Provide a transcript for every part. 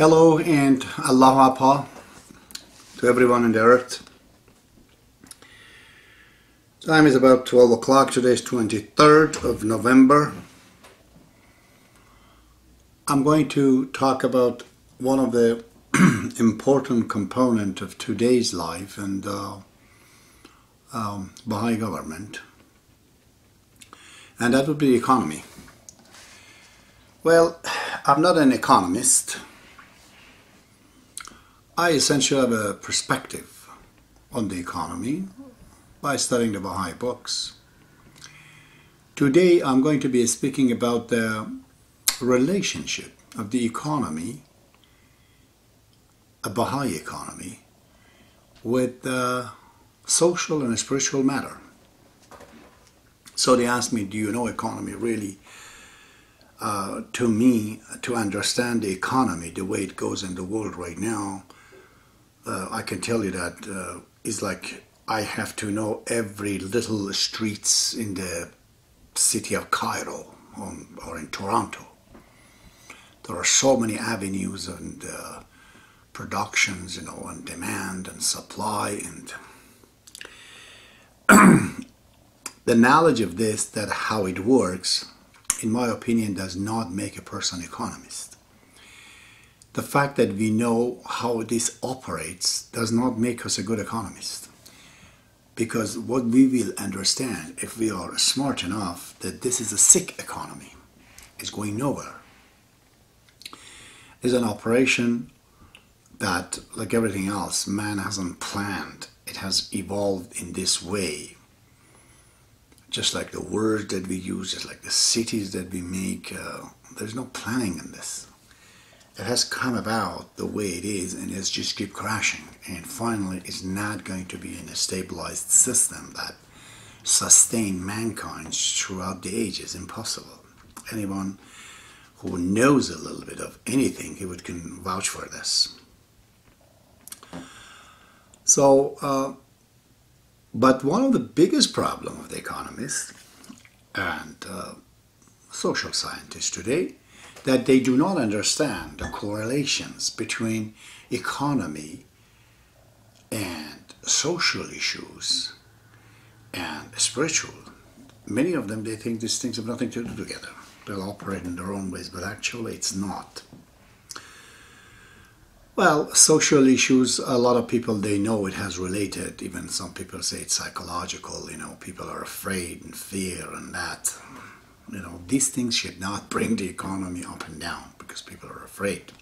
Hello and Aloha to everyone on the earth. Time is about 12 o'clock. Today is 23rd of November. I'm going to talk about one of the important components of today's life and Baha'i government, and that would be the economy. Well, I'm not an economist. I essentially have a perspective on the economy by studying the Baha'i books. Today I'm going to be speaking about the relationship of the economy, a Baha'i economy, with social and spiritual matter. So they asked me, do you know economy really? To me, to understand the economy, the way it goes in the world right now, I can tell you that it's like I have to know every little streets in the city of Cairo or in Toronto. There are so many avenues and productions, and demand and supply, and the knowledge of this, that how it works, in my opinion, does not make a person economist. The fact that we know how this operates does not make us a good economist. Because what we will understand, if we are smart enough, that this is a sick economy. It's going nowhere. It's an operation that, like everything else, man hasn't planned. It has evolved in this way. Just like the words that we use, just like the cities that we make, there's no planning in this. It has come about the way it is, and it's just keep crashing. And finally, it's not going to be in a stabilized system that sustain mankind throughout the ages. Impossible. Anyone who knows a little bit of anything, can vouch for this. So, but one of the biggest problems of the economists and social scientists today, that they do not understand the correlations between economy and social issues and spiritual. Many of them, they think these things have nothing to do together. They'll operate in their own ways, but actually it's not. Well, social issues, a lot of people, they know it has related. Even some people say it's psychological, people are afraid and fear and that. These things should not bring the economy up and down because people are afraid.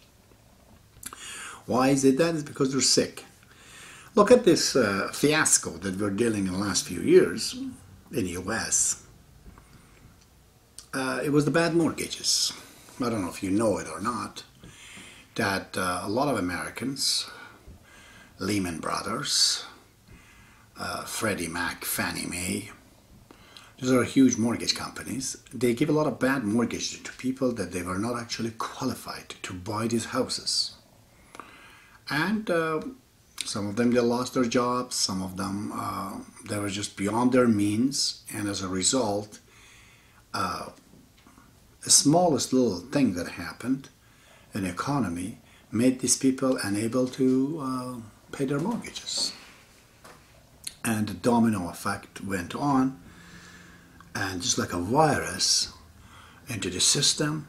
Why is it that? It's because they're sick. Look at this fiasco that we're dealing in the last few years in the US. It was the bad mortgages. I don't know if you know it or not, that a lot of Americans, Lehman Brothers, Freddie Mac, Fannie Mae, these are huge mortgage companies. They give a lot of bad mortgages to people that they were not actually qualified to buy these houses. And some of them, they lost their jobs. Some of them, they were just beyond their means. And as a result, the smallest little thing that happened in the economy made these people unable to pay their mortgages. And the domino effect went on. And just like a virus into the system,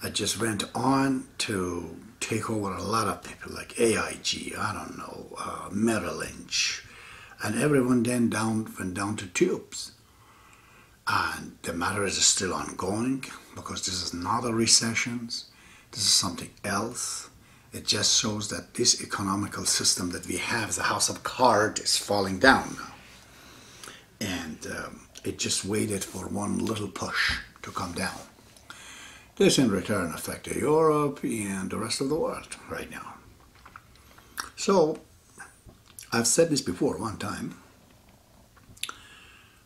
it just went on to take over a lot of people, like AIG, Merrill Lynch, and everyone then went down to tubes. And the matter is still ongoing because this is not a recession. This is something else. It just shows that this economical system that we have as a house of cards is falling down now. And it just waited for one little push to come down. This in return affected Europe and the rest of the world right now. So, I've said this before one time.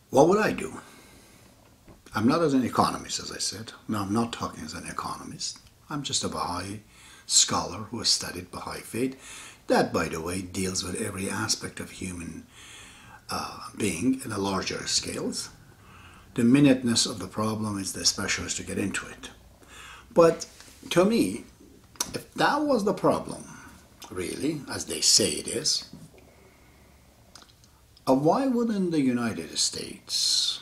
What would I do? I'm not as an economist, as I said. No, I'm not talking as an economist. I'm just a Baha'i scholar who has studied Baha'i faith. That, by the way, deals with every aspect of human being in a larger scales. The minuteness of the problem is the specialist to get into it. But to me, If that was the problem, really, as they say it is, why wouldn't the United States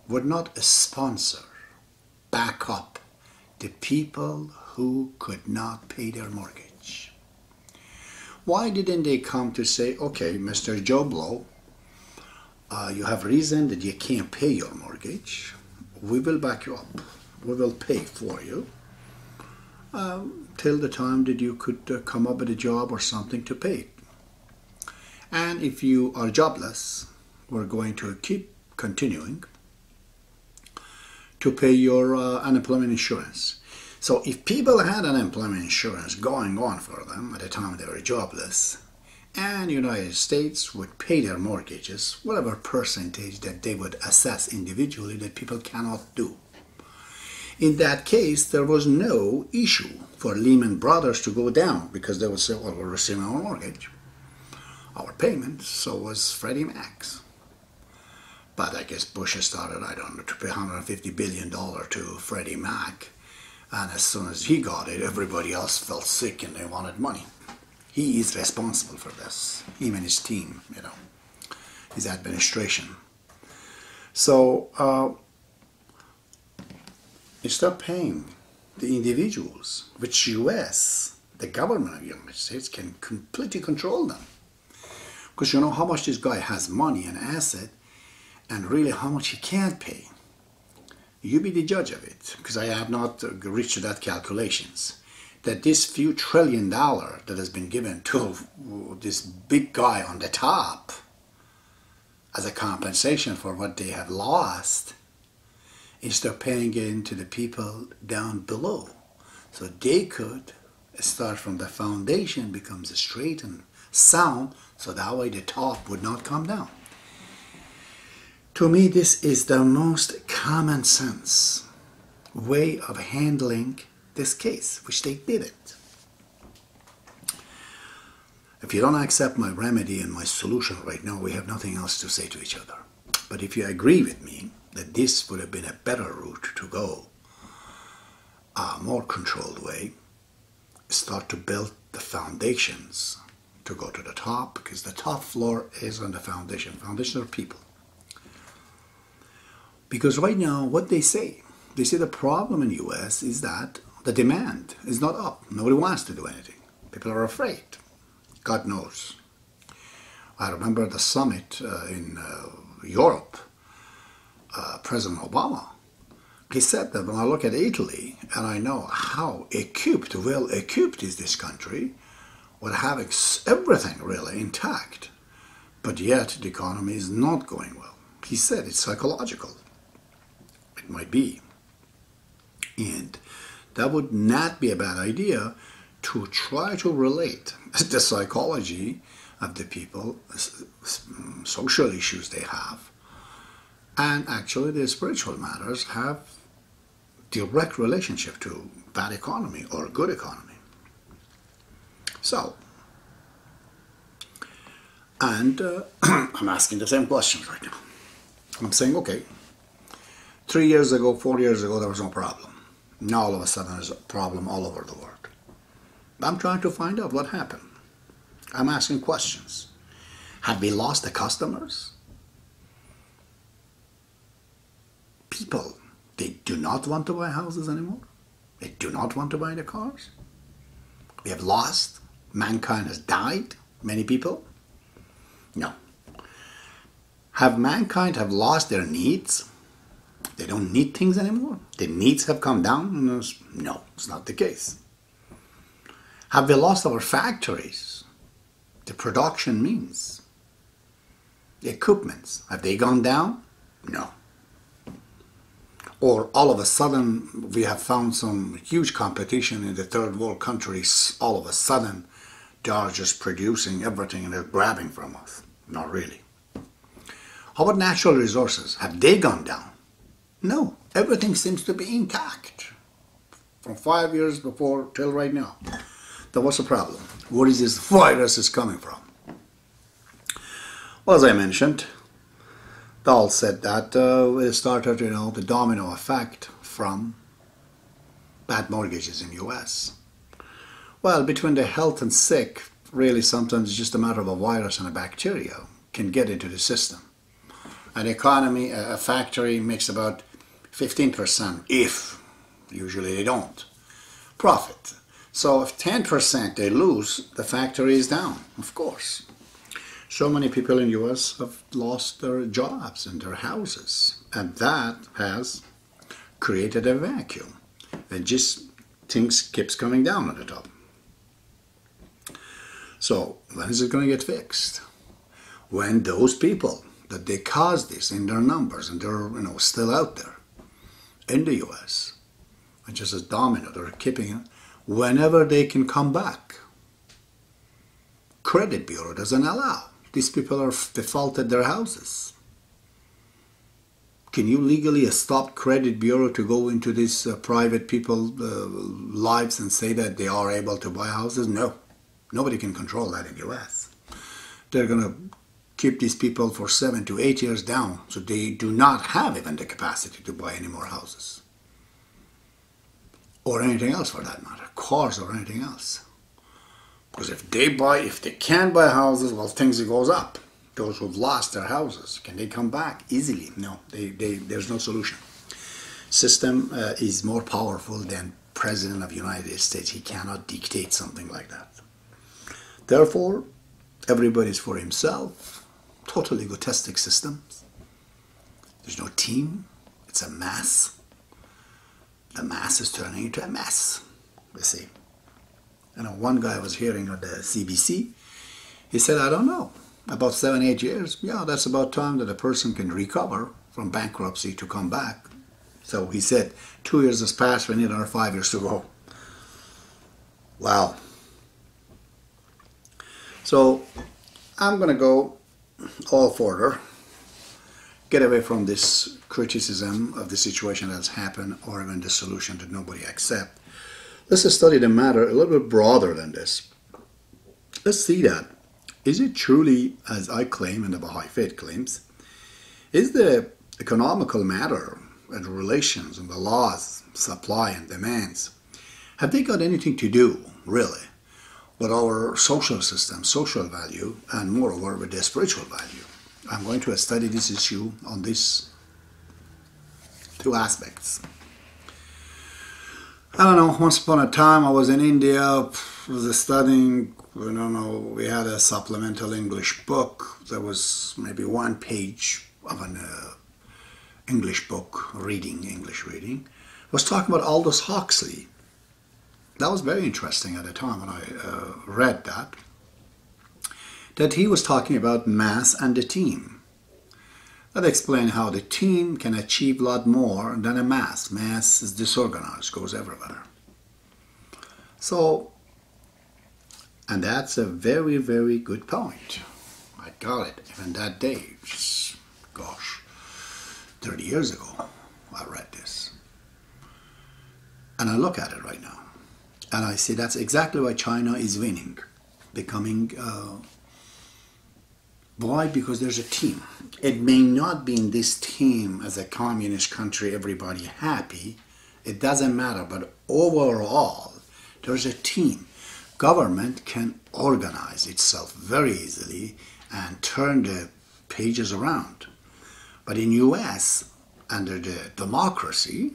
would not sponsor, back up the people who could not pay their mortgage? Why didn't they come to say, okay, Mr. Joe Blow, you have reason that you can't pay your mortgage. We will back you up. We will pay for you till the time that you could come up with a job or something to pay it. And if you are jobless, we're going to keep continuing to pay your unemployment insurance. So if people had unemployment insurance going on for them at the time they were jobless, and the United States would pay their mortgages, whatever percentage that they would assess individually that people cannot do. In that case, there was no issue for Lehman Brothers to go down because they would say, well, we're receiving our mortgage, our payment, so was Freddie Mac's. But I guess Bush started, I don't know, to pay $150 billion to Freddie Mac, and as soon as he got it, everybody else felt sick and they wanted money. He is responsible for this, him and his team, his administration. So instead of paying the individuals, which U.S., the government of the United States can completely control them. Because you know how much this guy has money and asset, and really how much he can't pay. You be the judge of it, because I have not reached that calculations. That this few $1 trillion that has been given to this big guy on the top as a compensation for what they have lost, instead of paying it into the people down below, so they could start from the foundation, becomes straight and sound, so that way the top would not come down. To me, this is the most common sense way of handling this case, which they didn't. If you don't accept my remedy and my solution right now, we have nothing else to say to each other. But if you agree with me that this would have been a better route to go, a more controlled way, start to build the foundations to go to the top, because the top floor is on the foundation. Foundation are people. Because right now, what they say the problem in the U.S. is that the demand is not up. Nobody wants to do anything. People are afraid. God knows. I remember the summit in Europe, President Obama, he said that when I look at Italy and I know how well equipped is this country, with having everything really intact, but yet the economy is not going well. He said it's psychological. It might be. And that would not be a bad idea to try to relate the psychology of the people, social issues they have, and actually the spiritual matters have direct relationship to bad economy or good economy. So, and I'm asking the same questions right now. I'm saying, okay, 3 years ago, 4 years ago, there was no problem. Now all of a sudden there's a problem all over the world. I'm trying to find out what happened. I'm asking questions. Have we lost the customers? People, they do not want to buy houses anymore. They do not want to buy the cars. We have lost. Mankind has died. Many people. No. Have mankind have lost their needs? They don't need things anymore? Their needs have come down? No, it's not the case. Have we lost our factories? The production means. The equipments, have they gone down? No. Or all of a sudden we have found some huge competition in the third world countries. All of a sudden they are just producing everything and they're grabbing from us. Not really. How about natural resources? Have they gone down? No. Everything seems to be intact. From 5 years before till right now. Then what's the problem? Where is this virus is coming from? Well, as I mentioned, Dahl said that it started, the domino effect from bad mortgages in the U.S. Well, between the health and sick, really sometimes it's just a matter of a virus and a bacteria can get into the system. An economy, a factory makes about 15%, if, usually they don't, profit. So if 10% they lose, the factory is down, of course. So many people in the US have lost their jobs and their houses, and that has created a vacuum. And just things keeps coming down at the top. So when is it going to get fixed? When those people that they caused this in their numbers, and they're still out there in the US, and just as domino, they're keeping it, whenever they can come back. Credit Bureau doesn't allow. These people are defaulted their houses. Can you legally stop Credit Bureau to go into these private people's lives and say that they are able to buy houses? No. Nobody can control that in the US. They're going to keep these people for 7 to 8 years down, so they do not have even the capacity to buy any more houses. Or anything else for that matter, cars or anything else. Because if they can't buy houses, well, things goes up. Those who've lost their houses, can they come back easily? No, there's no solution. System is more powerful than President of the United States. He cannot dictate something like that. Therefore, everybody's for himself. Total egotistic systems. There's no team. It's a mass. The mass is turning into a mess, you see. One guy I was hearing on the CBC, he said, I don't know, about 7, 8 years, yeah, that's about time that a person can recover from bankruptcy to come back. So he said, 2 years has passed, we need another 5 years to go. Wow. So I'm going to go all further, get away from this criticism of the situation that's happened, or even the solution that nobody accepts. Let's study the matter a little bit broader than this. Let's see that. Is it truly, as I claim and the Baha'i faith claims, is the economical matter and relations and the laws, supply and demands, have they got anything to do, really, with our social system, social value, and moreover with their spiritual value? I'm going to study this issue on these two aspects. I don't know, once upon a time I was in India, was studying, we had a supplemental English book. There was maybe 1 page of an English book, English reading. It was talking about Aldous Huxley. That was very interesting at the time when I read that he was talking about mass and the team. That explains how the team can achieve a lot more than a mass. Mass is disorganized, goes everywhere. So, and that's a very, very good point. I got it even that day. Gosh, 30 years ago I read this. And I look at it right now. And I see that's exactly why China is winning. Becoming... Why? Because there's a team. It may not be in this team as a communist country, everybody happy. It doesn't matter. But overall, there's a team. Government can organize itself very easily and turn the pages around. But in US, under the democracy,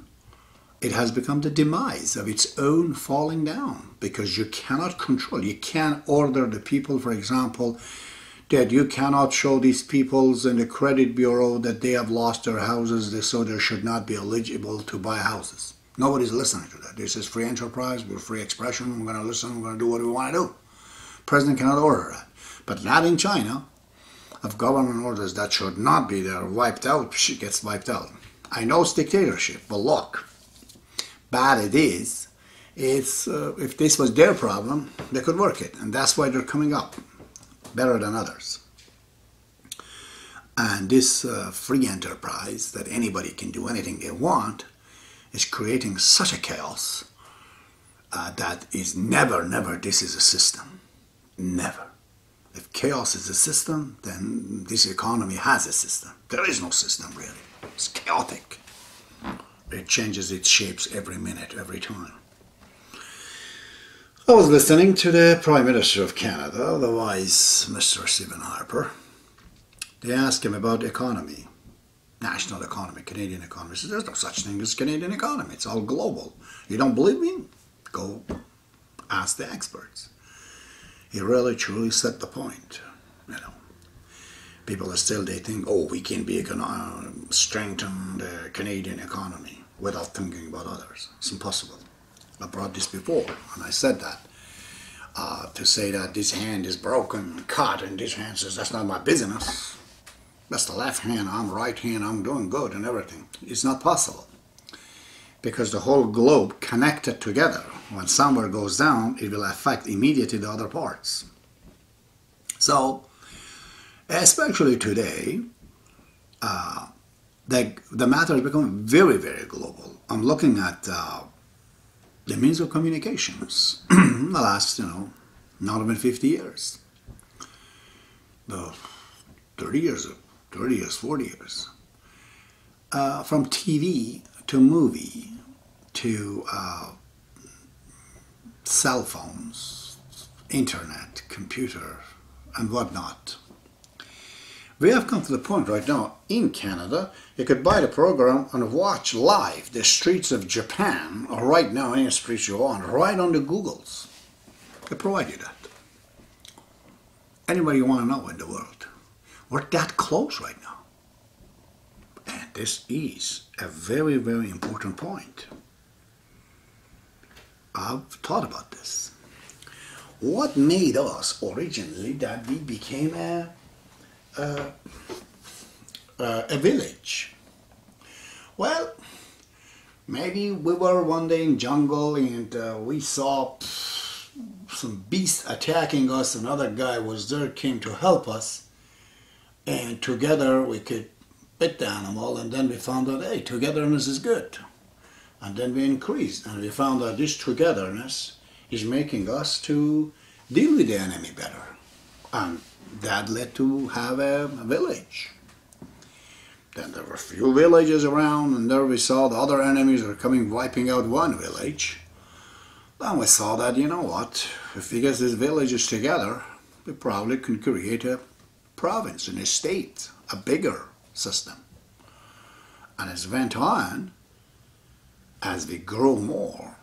it has become the demise of its own falling down. Because you cannot control. You can't order the people, for example, that you cannot show these peoples in the credit bureau that they have lost their houses, so they should not be eligible to buy houses. Nobody's listening to that. This is free enterprise, we're free expression, we're going to listen, we're going to do what we want to do. President cannot order that. But not in China. If government orders that should not be there, wiped out, shit gets wiped out. I know it's dictatorship, but look, bad it is. If this was their problem, they could work it. And that's why they're coming up better than others. And this free enterprise that anybody can do anything they want is creating such a chaos that is never, this is a system. Never. If chaos is a system, then this economy has a system. There is no system, really. It's chaotic. It changes its shapes every minute, every time. I was listening to the Prime Minister of Canada, the wise Mr. Stephen Harper. They asked him about economy, national economy, Canadian economy. He said, there's no such thing as Canadian economy. It's all global. You don't believe me? Go ask the experts. He really, truly set the point. You know, people are still, they think, oh, we can be strengthen the Canadian economy without thinking about others. It's impossible. I brought this before, and I said that. To say that this hand is broken, cut, and this hand says, that's not my business. That's the left hand, I'm right hand, I'm doing good and everything. It's not possible. Because the whole globe connected together. When somewhere goes down, it will affect immediately the other parts. So, especially today, the matter has become very, very global. I'm looking at the means of communications in the last, not even 50 years. 30 years, 40 years. From TV to movie to cell phones, internet, computer, and whatnot. We have come to the point right now in Canada, you could buy the program and watch live the streets of Japan, or right now any streets you want, right on the Googles. They provide you that. Anybody you want to know in the world. We're that close right now. And this is a very, very important point. I've thought about this. What made us originally that we became a village? Well, maybe we were one day in jungle and we saw some beast attacking us. Another guy was there, came to help us, and together we could beat the animal. And then we found out, hey, togetherness is good. And then we increased, and we found that this togetherness is making us to deal with the enemy better. And that led to have a village. Then there were a few villages around, and there we saw the other enemies were coming, wiping out one village. Then we saw that, you know what, if we get these villages together, we probably can create a province, an estate, a bigger system. And as it went on, as we grow more,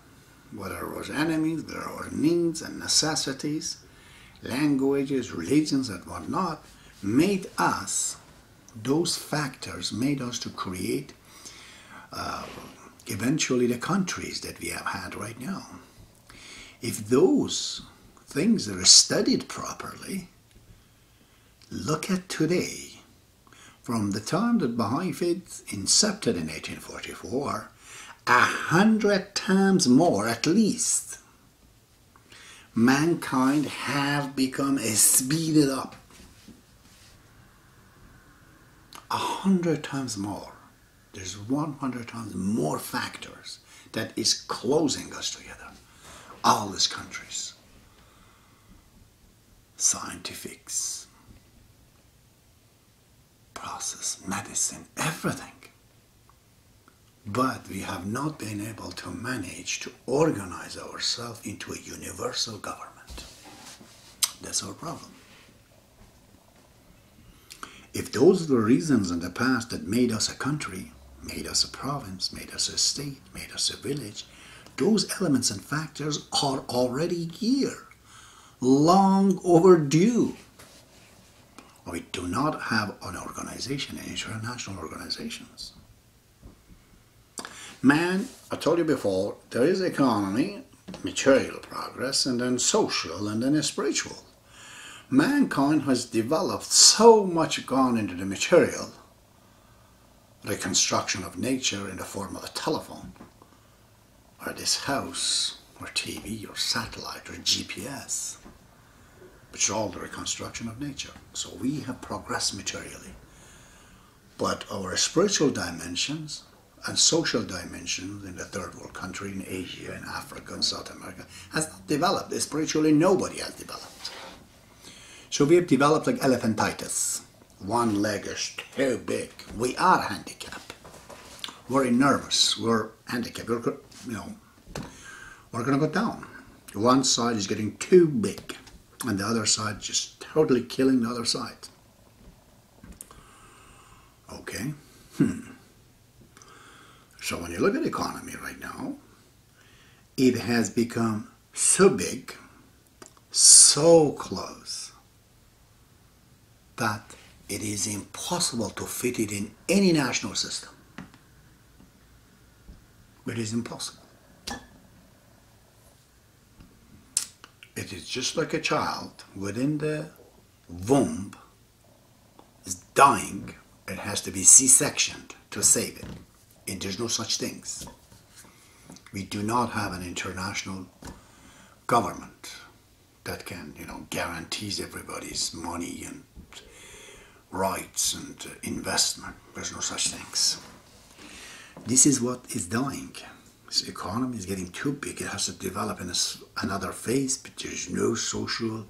whether it was enemies, there were needs and necessities, languages, religions, and whatnot, made us, those factors made us to create eventually the countries that we have had right now. If those things are studied properly, look at today. From the time that Baha'i faith incepted in 1844, 100 times more at least, mankind have become speeded up. 100 times more. There's 100 times more factors that is closing us together. All these countries. Scientifics, process, medicine, everything. But we have not been able to manage to organize ourselves into a universal government. That's our problem. If those are the reasons in the past that made us a country, made us a province, made us a state, made us a village, those elements and factors are already here, long overdue. We do not have an organization, international organizations. Man, I told you before, there is economy, material progress, and then social, and then spiritual. Mankind has developed so much gone into the material, reconstruction of nature in the form of a telephone, or this house, or TV, or satellite, or GPS, which are all the reconstruction of nature. So we have progressed materially. But our spiritual dimensions and social dimensions in the third world country, in Asia, in Africa, and South America, has not developed. Spiritually, nobody has developed. So we have developed like elephantitis. One leg is too big. We are handicapped. We're nervous. We're handicapped. We're going to go down. One side is getting too big, and the other side just totally killing the other side. Okay. So when you look at the economy right now, it has become so big, so close, that it is impossible to fit it in any national system. It is impossible. It is just like a child within the womb is dying. It has to be C-sectioned to save it. And there's no such things. We do not have an international government that can, guarantees everybody's money and rights and investment. There's no such things. This is what is dying. This economy is getting too big. It has to develop in another phase, but there's no social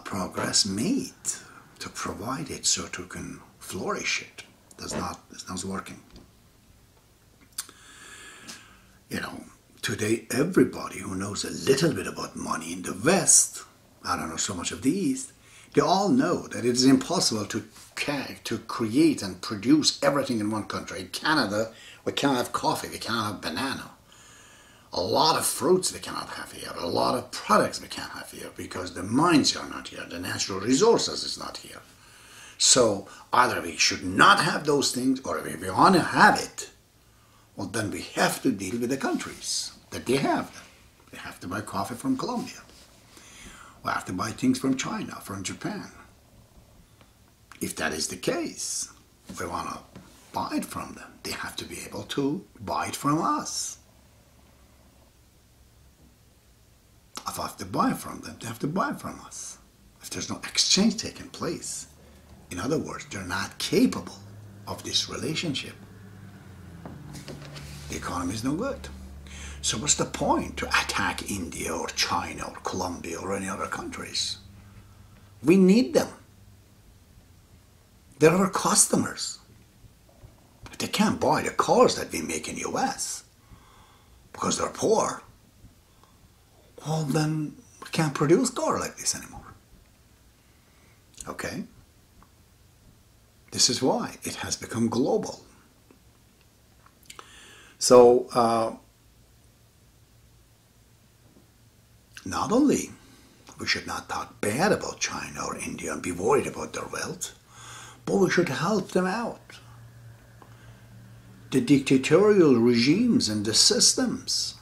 progress made to provide it so it can flourish. It's not working. Today everybody who knows a little bit about money in the West, I don't know so much of the East, they all know that it is impossible to create and produce everything in one country. In Canada, we cannot have coffee, we cannot have banana. A lot of fruits we cannot have here, a lot of products we can't have here because the mines are not here, the natural resources is not here. So either we should not have those things, or if we want to have it, well then we have to deal with the countries that they have them. We have to buy coffee from Colombia. We have to buy things from China, from Japan. If that is the case, we want to buy it from them. They have to be able to buy it from us. If I have to buy from them, they have to buy from us. If there's no exchange taking place, in other words, they're not capable of this relationship, the economy is no good. So what's the point to attack India or China or Colombia or any other countries? We need them. They're our customers. If they can't buy the cars that we make in the US because they're poor, well then we can't produce cars like this anymore. Okay? This is why it has become global. So, not only we should not talk bad about China or India and be worried about their wealth, but we should help them out. The dictatorial regimes and the systems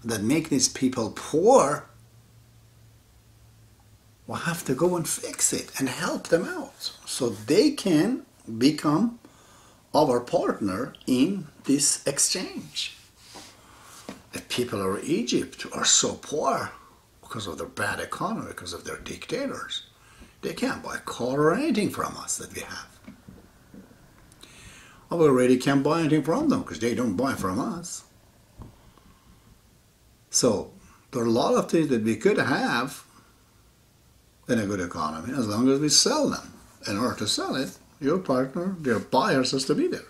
that make these people poor, we'll have to go and fix it and help them out so they can become our partner in this exchange. If people of Egypt are so poor because of their bad economy, because of their dictators, they can't buy a car or anything from us that we have. We already can't buy anything from them because they don't buy from us. So there are a lot of things that we could have in a good economy as long as we sell them. In order to sell it, your partner, their buyers, has to be there.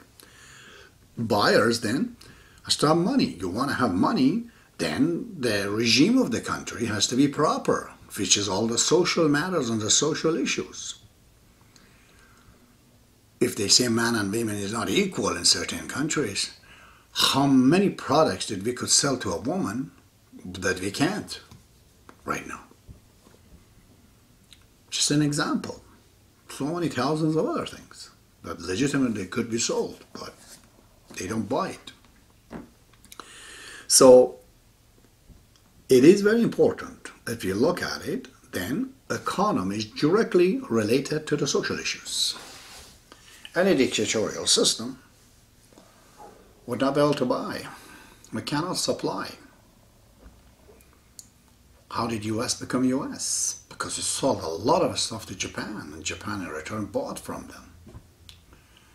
Buyers then has to have money. You want to have money, then the regime of the country has to be proper, which is all the social matters and the social issues. If they say man and woman is not equal in certain countries, how many products that we could sell to a woman that we can't right now? Just an example. So many thousands of other things that legitimately could be sold, but they don't buy it. So it is very important, if you look at it, then economy is directly related to the social issues. Any dictatorial system would not be able to buy. We cannot supply. How did US become US? Because it sold a lot of stuff to Japan, and Japan in return bought from them.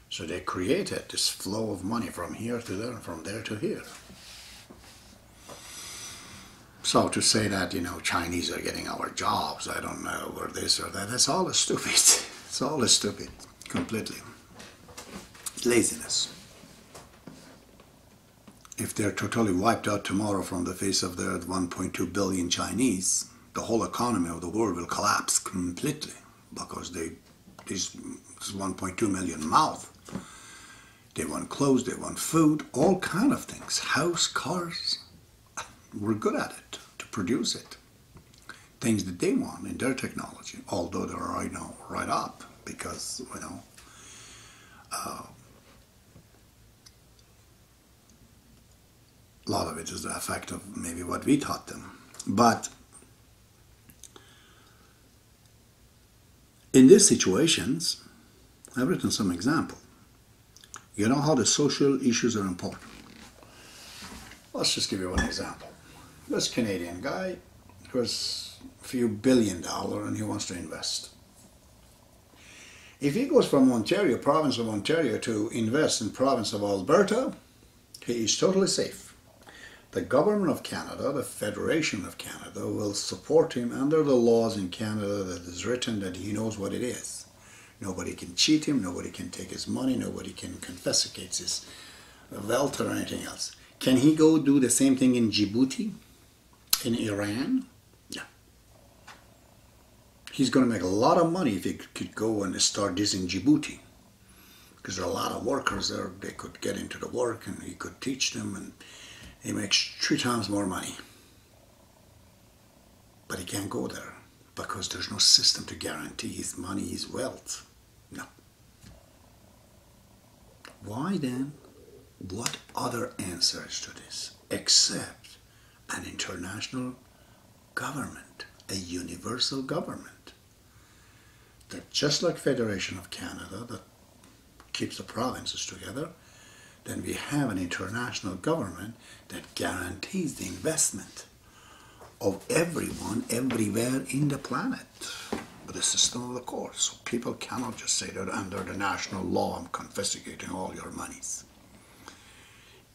So they created this flow of money from here to there and from there to here. So to say that, Chinese are getting our jobs, I don't know, or this or that, that's all stupid. It's all stupid, completely. Laziness. if they're totally wiped out tomorrow from the face of the earth, 1.2 billion Chinese, the whole economy of the world will collapse completely because this 1.2 million mouth. They want clothes, they want food, all kind of things. House, cars. We're good at it, to produce it. Things that they want in their technology, although they're right now right up because, a lot of it is the effect of maybe what we taught them. But in these situations, I've written some example. You know how the social issues are important. Let's just give you one example. This Canadian guy who has a few $1 billion and he wants to invest. If he goes from Ontario, province of Ontario, to invest in province of Alberta, he is totally safe. The government of Canada, the Federation of Canada, will support him under the laws in Canada that is written that he knows what it is. Nobody can cheat him, nobody can take his money, nobody can confiscate his wealth or anything else. Can he go do the same thing in Djibouti, in Iran? Yeah. He's going to make a lot of money if he could go and start this in Djibouti. Because there are a lot of workers there, they could get into the work and he could teach them and he makes 3 times more money. But he can't go there because there's no system to guarantee his money, his wealth. No. Why then? What other answer is to this except an international government, a universal government that just like Federation of Canada that keeps the provinces together, then we have an international government that guarantees the investment of everyone, everywhere in the planet, with the system of the courts. So people cannot just say that under the national law, I'm confiscating all your monies.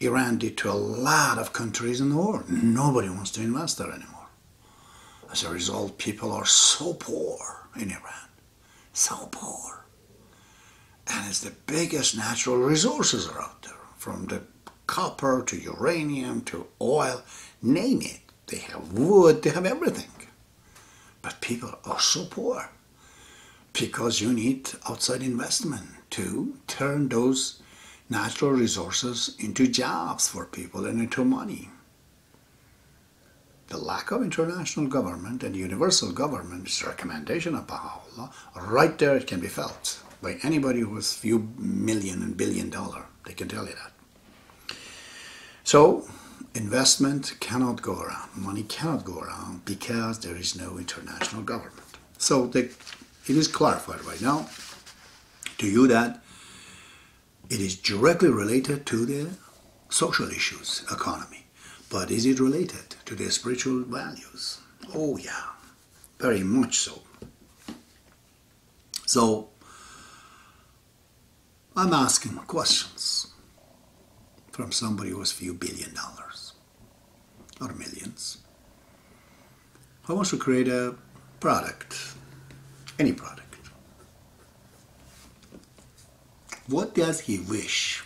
Iran did to a lot of countries in the world. Nobody wants to invest there anymore. As a result, people are so poor in Iran, so poor. And it's the biggest natural resources are out there, from the copper to uranium to oil, name it. They have wood, they have everything. But people are so poor because you need outside investment to turn those natural resources into jobs for people and into money. The lack of international government and universal government is a recommendation of Baha'u'llah. Right there it can be felt by anybody who has few million and billion dollar. They can tell you that. So investment cannot go around, money cannot go around because there is no international government. So it is clarified right now to you that it is directly related to the social issues, economy. But is it related to the spiritual values? Oh yeah, very much so. So I'm asking questions from somebody who has few $1 billion or millions, who wants to create a product, any product. What does he wish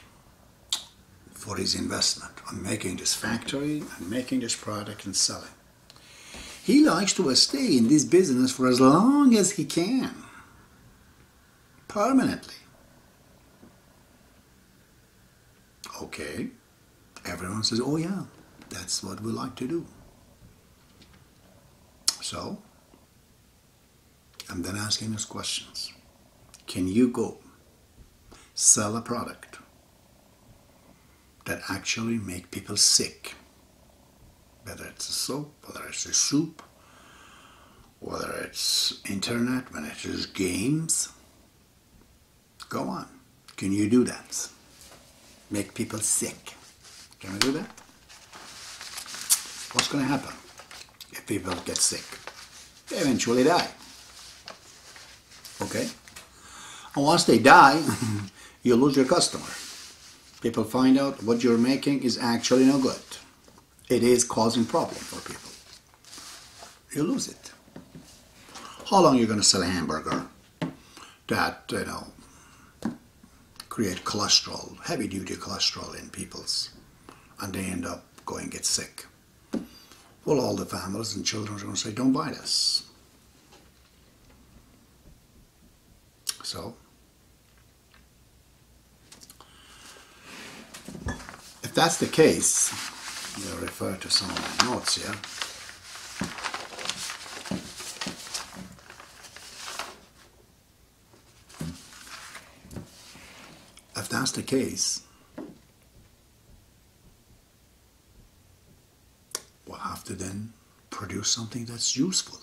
for his investment on making this factory and making this product and selling? He likes to stay in this business for as long as he can, permanently. Okay, everyone says, oh yeah, that's what we like to do. So, I'm then asking these questions. Can you go sell a product that actually make people sick? Whether it's a soap, whether it's a soup, whether it's internet, whether it's games. Go on. Can you do that? Make people sick. Can we do that? What's going to happen if people get sick? They eventually die. Okay? And once they die, you lose your customer. People find out what you're making is actually no good. It is causing problem for people. You lose it. How long are you going to sell a hamburger that, create cholesterol, heavy-duty cholesterol in people's and they end up going get sick. Well, all the families and children are going to say, don't buy this. So, if that's the case, I'll refer to some of my notes here. If that's the case, we'll have to then produce something that's useful.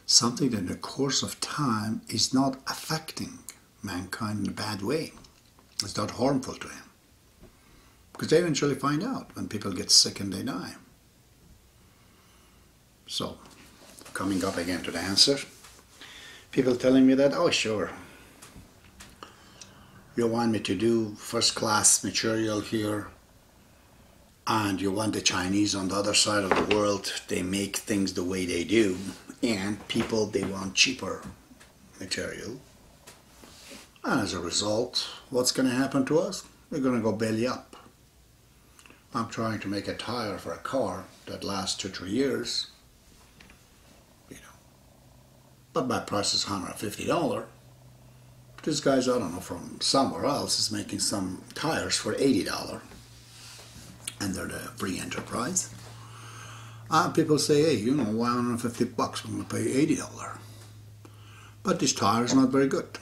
Something that in the course of time is not affecting mankind in a bad way. It's not harmful to him. Because they eventually find out when people get sick and they die. So, coming up again to the answer. People telling me that, oh sure, you want me to do first class material here, and you want the Chinese on the other side of the world, they make things the way they do, and people, they want cheaper material. And as a result, what's going to happen to us? We're going to go belly up. I'm trying to make a tire for a car that lasts 2-3 years, but my price is $150. This guy's, I don't know, from somewhere else is making some tires for $80 under the free enterprise. People say, hey, $150, I'm going to pay $80. But this tire is not very good.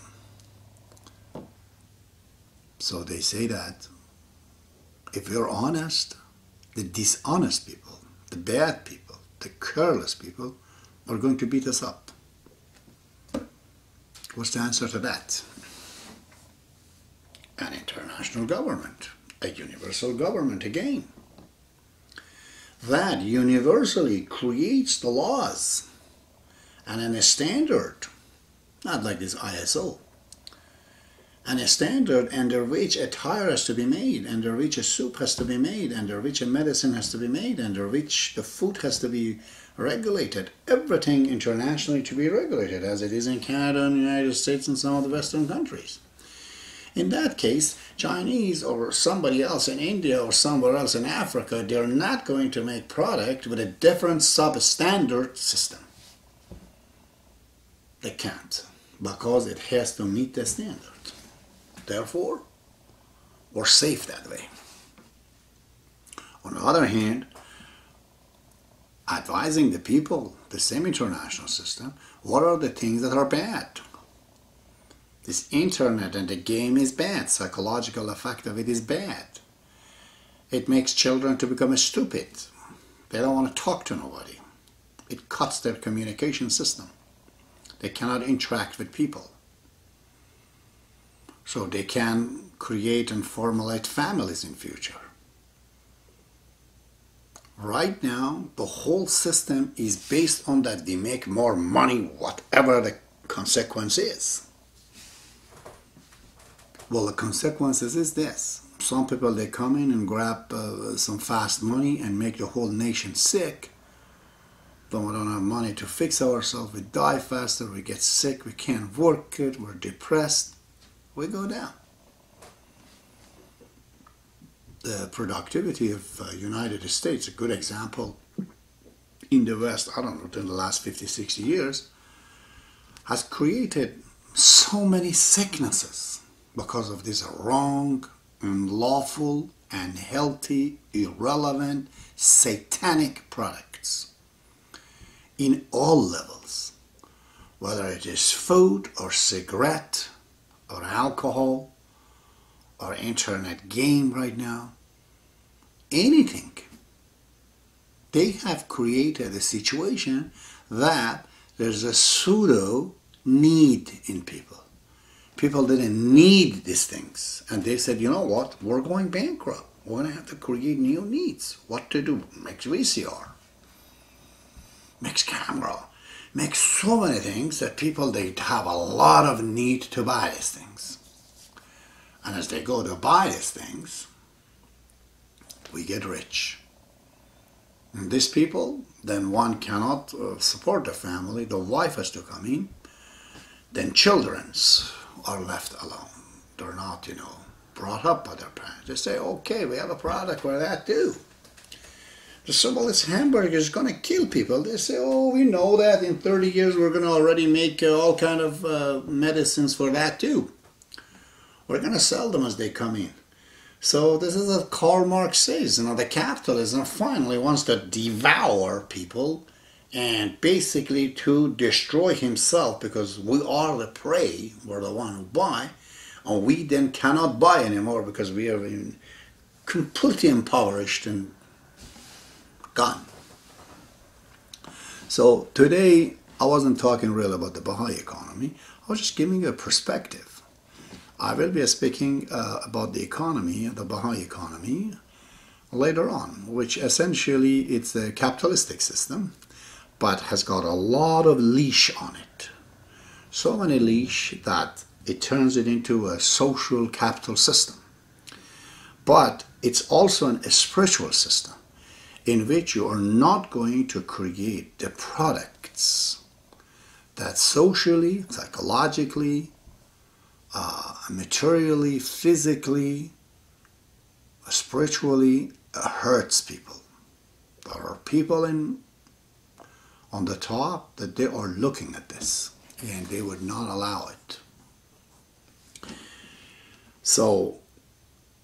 So they say that if you're honest, the dishonest people, the bad people, the careless people are going to beat us up. What's the answer to that? An international government, a universal government again. That universally creates the laws and a standard, not like this ISO, and a standard under which a tire has to be made, under which a soup has to be made, under which a medicine has to be made, under which the food has to be regulated. Everything internationally to be regulated, as it is in Canada and the United States and some of the Western countries. In that case, Chinese or somebody else in India or somewhere else in Africa, they're not going to make product with a different substandard system. They can't, because it has to meet the standard. Therefore, we're safe that way. On the other hand, advising the people, the same international system, what are the things that are bad? This internet and the game is bad. Psychological effect of it is bad. It makes children to become stupid. They don't want to talk to nobody. It cuts their communication system. They cannot interact with people. So they can create and formulate families in future. Right now, the whole system is based on that they make more money, whatever the consequence is. Well, the consequences is this. Some people, they come in and grab some fast money and make the whole nation sick. Don't have money to fix ourselves. We die faster, we get sick, we can't work it, we're depressed. We go down. The productivity of United States, a good example, in the West, I don't know, in the last 50, 60 years, has created so many sicknesses because of these wrong, unlawful, unhealthy, irrelevant, satanic products in all levels, whether it is food or cigarette or alcohol or internet game right now, anything. They have created a situation that there's a pseudo need in people. People didn't need these things, and they said, you know what, we're going bankrupt. We're going to have to create new needs. What to do? Makes VCR, makes camera, makes so many things that people, they have a lot of need to buy these things. And as they go to buy these things, we get rich. And these people, then one cannot support the family. The wife has to come in. Then children are left alone. They're not, brought up by their parents. They say, okay, we have a product for that too. They say, well, this hamburger is going to kill people. They say, oh, we know that. In 30 years, we're going to already make all kind of medicines for that too. We're going to sell them as they come in. So this is what Karl Marx says. The capitalism finally wants to devour people and basically to destroy himself, because we are the prey. We're the one who buy. And we then cannot buy anymore because we are completely impoverished and gone. So today I wasn't talking really about the Baha'i economy. I was just giving you a perspective. I will be speaking about the economy, the Baha'i economy, later on, which essentially it's a capitalistic system, but has got a lot of leash on it. So many leash that it turns it into a social capital system. But it's also a spiritual system in which you are not going to create the products that socially, psychologically, materially, physically, spiritually hurts people. There are people on the top that they are looking at this and they would not allow it. So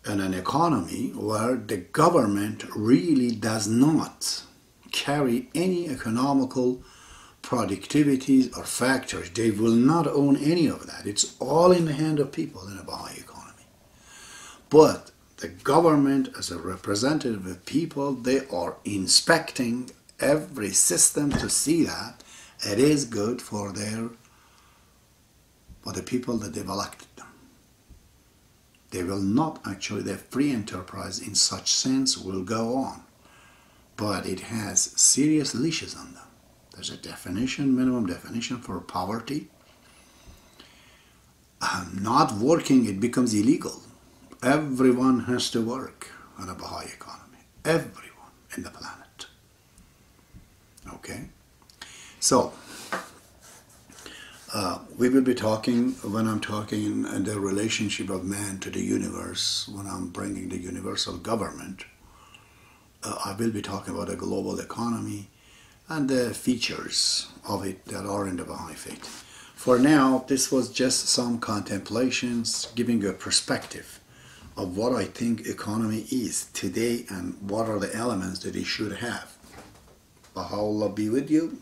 in an economy where the government really does not carry any economical productivities or factories, they will not own any of that. It's all in the hand of people in a Baha'i economy. But the government, as a representative of people, they are inspecting every system to see that it is good for the people that they've elected them. They will not actually, the free enterprise in such sense will go on, but it has serious leashes on them. There's a definition, minimum definition for poverty. Not working, it becomes illegal. Everyone has to work in a Baha'i economy. Everyone in the planet. Okay? So, we will be talking, when I'm talking in the relationship of man to the universe, when I'm bringing the universal government, I will be talking about a global economy and the features of it that are in the Baha'i faith. For now, this was just some contemplations, giving you a perspective of what I think economy is today and what are the elements that it should have. Baha'u'llah be with you.